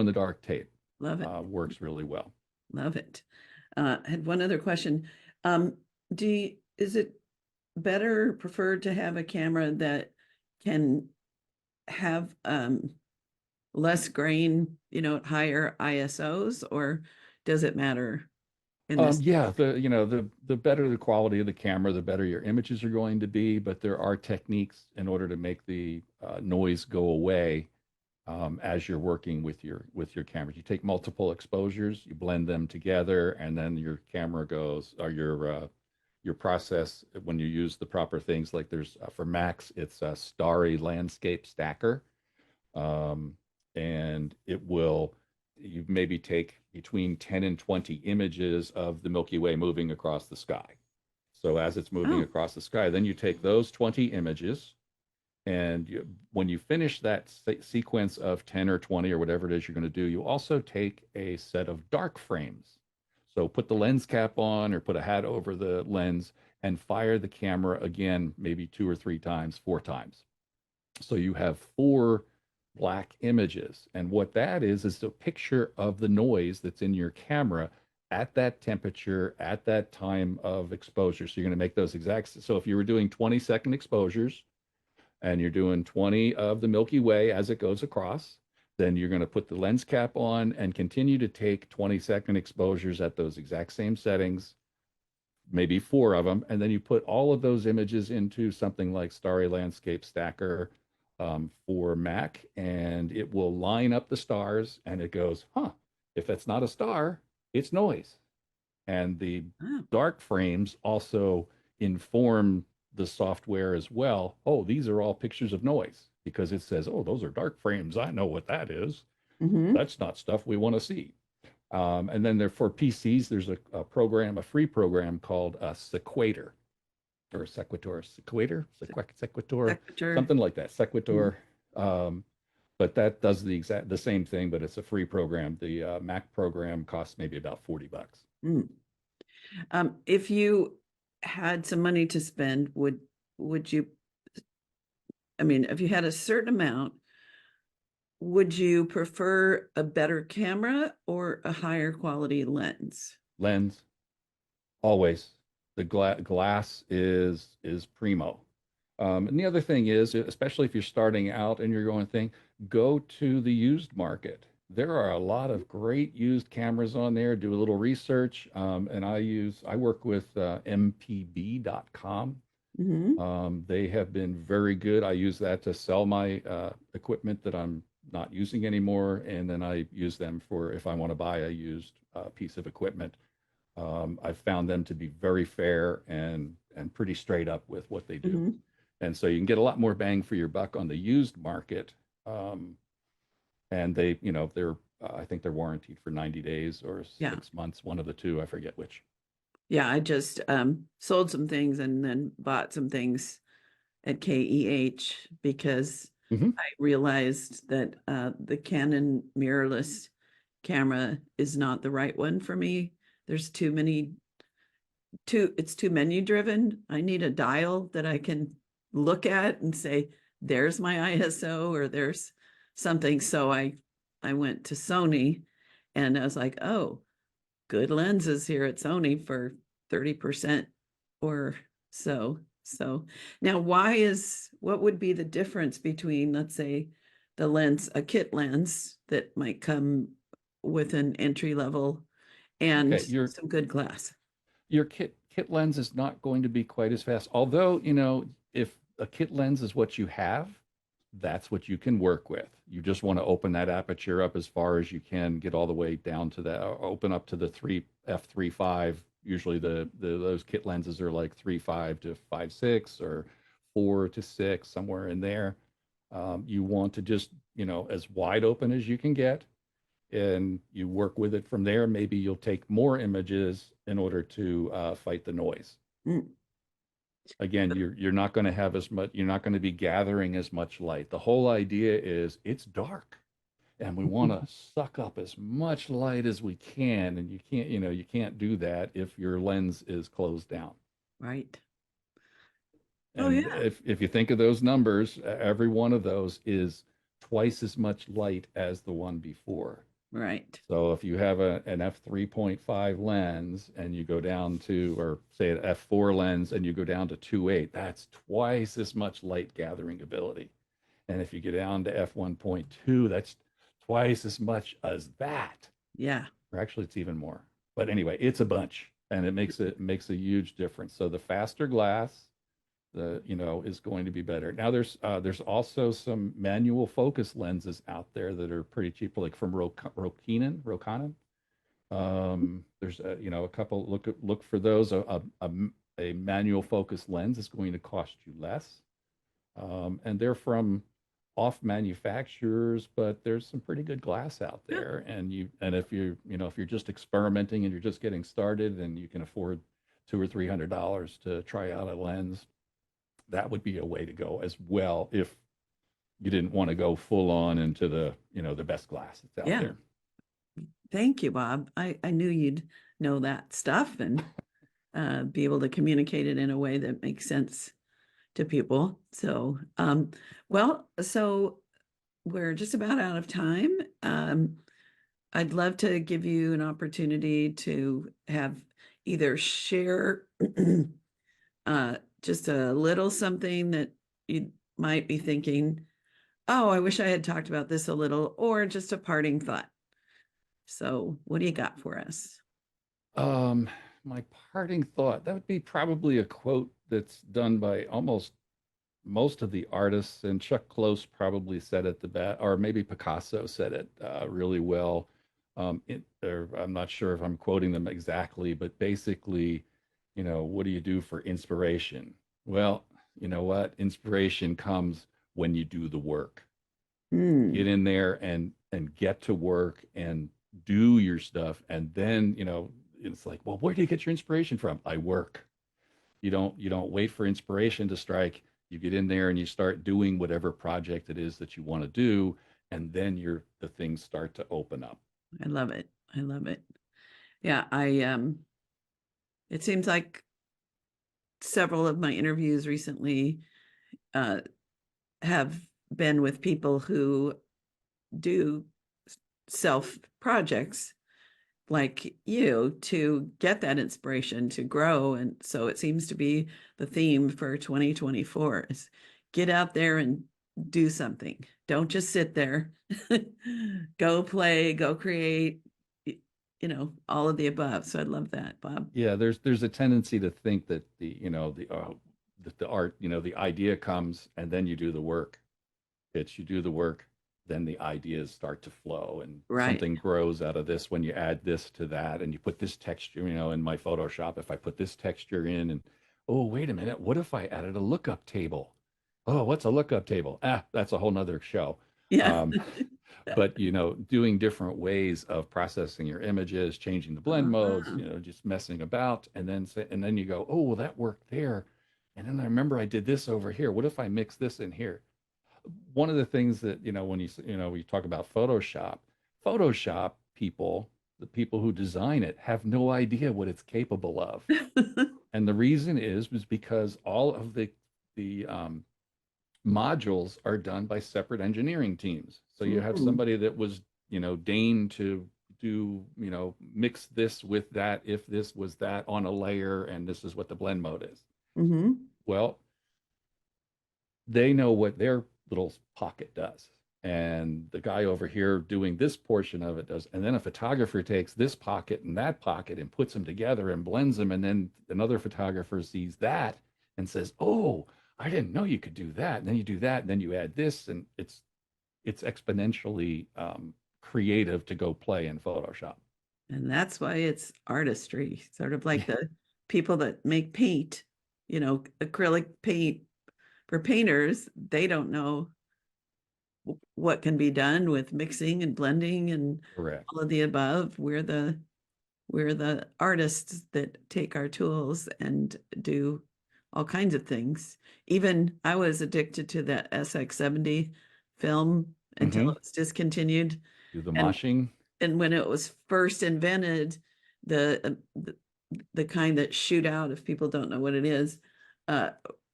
in the dark tape Love it. works really well. Love it. I had one other question. Is it better preferred to have a camera that can have less grain, at higher ISOs, or does it matter in this? Yeah, the better the quality of the camera, the better your images are going to be. But there are techniques in order to make the noise go away as you're working with your cameras. You take multiple exposures, you blend them together, and then your camera goes, or your process when you use the proper things. Like there's for Macs, it's a starry landscape stacker, um, and it will you maybe take between 10 and 20 images of the Milky Way moving across the sky. So as it's moving Oh, across the sky, then you take those 20 images, and when you finish that sequence of 10 or 20 or whatever it is you're going to do, you also take a set of dark frames. So put the lens cap on or put a hat over the lens and fire the camera again, maybe 2 or 3 times, 4 times. So you have 4 black images. And what that is a picture of the noise that's in your camera at that temperature, at that time of exposure. So you're going to make those exact. So if you were doing 20-second exposures and you're doing 20 of the Milky Way as it goes across, then you're going to put the lens cap on and continue to take 20-second exposures at those exact same settings, maybe 4 of them, and then you put all of those images into something like Starry Landscape Stacker for Mac, and it will line up the stars, and it goes, huh, if that's not a star, it's noise. And the oh, dark frames also inform the software as well. Oh, these are all pictures of noise because it says, oh, those are dark frames. I know what that is. hmm. That's not stuff we want to see. And then there for PCs, there's a program, a free program called Sequator or Sequitur, Secretary. something like that, Mm. Sequitur. But that does the same thing, but it's a free program. The Mac program costs maybe about $40. Mm. If you had some money to spend, would you, I mean, if you had a certain amount, would you prefer a better camera or a higher quality lens? Lens, always. The glass is primo. And the other thing is, especially if you're starting out and you're going thing, go to the used market There are a lot of great used cameras on there. Do a little research, and I work with mpb.com. Hmm. They have been very good. I use that to sell my equipment that I'm not using anymore, and then I use them for if I want to buy a used piece of equipment. I've found them to be very fair and pretty straight up with what they do, Hmm. and so you can get a lot more bang for your buck on the used market. And they, they're I think they're warranted for 90 days or Yeah. 6 months, one of the two, I forget which. Yeah. I just sold some things and then bought some things at KEH because Hmm. I realized that the Canon mirrorless camera is not the right one for me. There's too many, it's too menu driven. I need a dial that I can look at and say, there's my ISO or there's something. So I went to Sony and I was like, oh, good lenses here at Sony for 30% or so. So now what would be the difference between, let's say, the lens, a kit lens that might come with an entry level and Okay, your some good glass? your kit lens is not going to be quite as fast. Although, if a kit lens is what you have, that's what you can work with. You just want to open that aperture up as far as you can, get all the way down to that, open up to the 3f3.5. Usually those kit lenses are like 3.5 to 5.6 or 4 to 6, somewhere in there. You want to just, as wide open as you can get, and you work with it from there. Maybe you'll take more images in order to fight the noise. Mm. Again, you're not going to have as much, you're not going to be gathering as much light. The whole idea is it's dark and we want to suck up as much light as we can. And you can't do that if your lens is closed down. Right. Oh And yeah. if you think of those numbers, every one of those is twice as much light as the one before. Right. So if you have an f3.5 lens and you go down to, or say an f4 lens and you go down to 2.8, that's twice as much light gathering ability. And if you get down to f1.2, that's twice as much as that. Yeah. Or actually, it's even more. But anyway, it's a bunch, and it makes a huge difference. So the faster glass, is going to be better. Now there's also some manual focus lenses out there that are pretty cheap, like from Rokinon. There's a couple. Look for those. A manual focus lens is going to cost you less, and they're from off manufacturers, but there's some pretty good glass out Yeah. there. And if you're just experimenting and you're just getting started and you can afford $200 or $300 to try out a lens, that would be a way to go as well if you didn't want to go full on into the best glass that's out Yeah. there. Thank you, Bob. I knew you'd know that stuff and be able to communicate it in a way that makes sense to people. So, so we're just about out of time. I'd love to give you an opportunity to have either share just a little something that you might be thinking, oh, I wish I had talked about this a little, or just a parting thought. So, what do you got for us? Um, my parting thought, that would be probably a quote that's done by almost most of the artists, and Chuck Close probably said it the best, or maybe Picasso said it really well. Or I'm not sure if I'm quoting them exactly, but basically, what do you do for inspiration? Well, you know what? Inspiration comes when you do the work. Get Hmm. in there and get to work and do your stuff, and then it's like, well, where do you get your inspiration from? I work. You don't wait for inspiration to strike. You get in there and you start doing whatever project it is that you want to do, and then the things start to open up. I love it. I love it. Yeah, it seems like several of my interviews recently uh have been with people who do self projects like you to get that inspiration to grow. And so it seems to be the theme for 2024 is get out there and do something. Don't just sit there. Go play, go create, all of the above. So I love that, Bob. Yeah, there's a tendency to think that the art, the idea comes and then you do the work. You do the work, then the ideas start to flow and Right. something grows out of this when you add this to that and you put this texture, in my Photoshop, if I put this texture in and, oh, wait a minute, what if I added a lookup table? Oh, what's a lookup table? That's a whole nother show. Yeah. Um, but doing different ways of processing your images, changing the blend modes, just messing about, and then you go, oh, well, that worked there, and then I remember I did this over here. What if I mix this in here? One of the things that when we talk about Photoshop people, the people who design it, have no idea what it's capable of, and the reason was because all of the modules are done by separate engineering teams. So you have somebody that was, deigned to do, mix this with that, if this was that on a layer, and this is what the blend mode is. Mm-hmm. Well, they know what their little pocket does. And the guy over here doing this portion of it does. And then a photographer takes this pocket and that pocket and puts them together and blends them. And then another photographer sees that and says, oh, I didn't know you could do that. And then you do that, and then you add this, and it's exponentially creative to go play in Photoshop. And that's why it's artistry, sort of like the people that make paint, acrylic paint for painters. They don't know what can be done with mixing and blending and Correct. all of the above. We're the artists that take our tools and do all kinds of things. Even I was addicted to that SX70 film until it was discontinued. Do the moshing. And when it was first invented, the kind that shoot out, if people don't know what it is,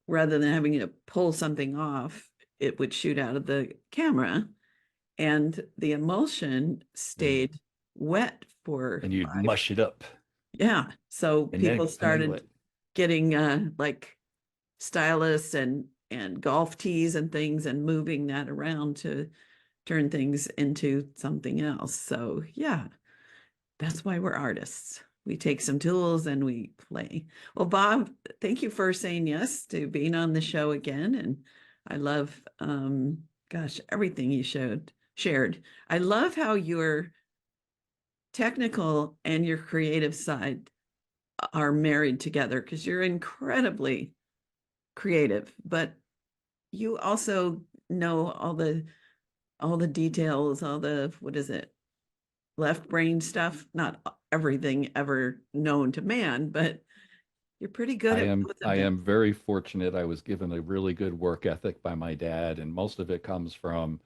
rather than having to pull something off, it would shoot out of the camera, and the emulsion stayed wet for and you'd mush it up. Yeah. So and people started getting like stylists and golf tees and things and moving that around to turn things into something else. So yeah, that's why we're artists. We take some tools and we play. Well, Bob, thank you for saying yes to being on the show again. And I love, everything you shared. I love how your technical and your creative side are married together, because you're incredibly creative, but you also know all the details, all the, what is it, left brain stuff, not everything ever known to man, but you're pretty good at both of them. I am very fortunate. I was given a really good work ethic by my dad, and most of it comes from,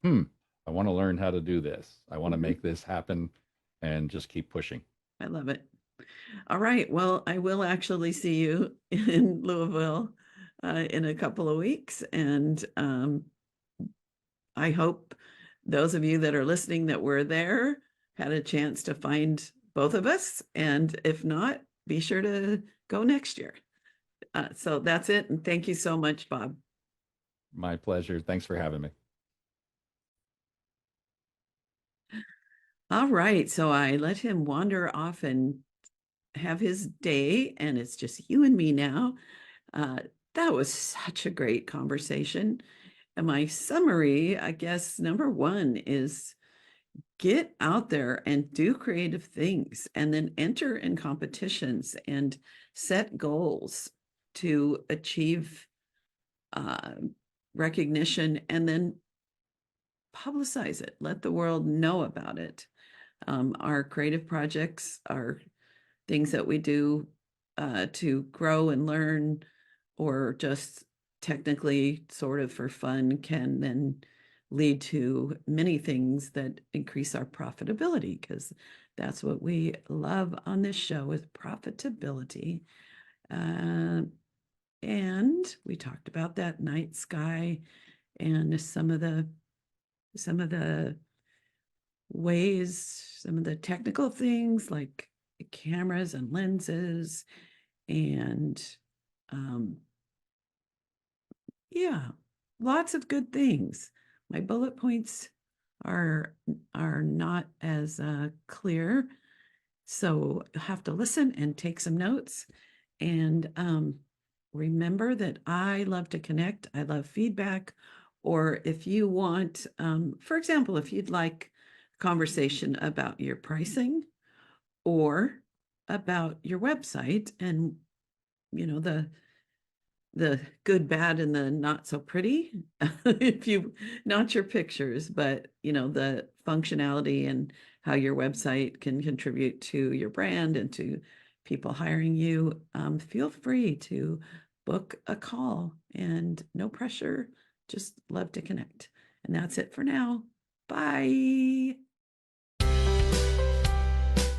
I want to learn how to do this. I want to make this happen, and just keep pushing. I love it. All right. Well, I will actually see you in Louisville in a couple of weeks. And I hope those of you that are listening that were there had a chance to find both of us. And if not, be sure to go next year. So that's it. And thank you so much, Bob. My pleasure. Thanks for having me. All right. So I let him wander off and have his day, and it's just you and me now. That was such a great conversation. And my summary, I guess, number one is get out there and do creative things, and then enter in competitions and set goals to achieve recognition, and then publicize it. Let the world know about it. Our creative projects are things that we do to grow and learn, or just technically sort of for fun, can then lead to many things that increase our profitability, because that's what we love on this show, is profitability. And we talked about that night sky and some of the ways, some of the technical things like cameras and lenses, and yeah, lots of good things. My bullet points are not as clear, so you'll have to listen and take some notes. And remember that I love to connect. I love feedback. Or if you want, for example, if you'd like conversation about your pricing or about your website and, the good, bad, and the not so pretty, if you, not your pictures, but, the functionality and how your website can contribute to your brand and to people hiring you, feel free to book a call, and no pressure, just love to connect. And that's it for now. Bye.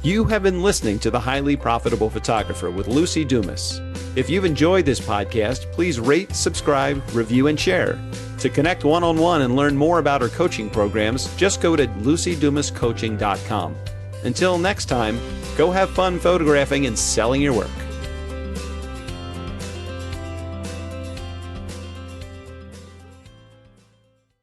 You have been listening to The Highly Profitable Photographer with Lucy Dumas. If you've enjoyed this podcast, please rate, subscribe, review, and share. To connect one-on-one and learn more about our coaching programs, just go to lucydumascoaching.com. Until next time, go have fun photographing and selling your work.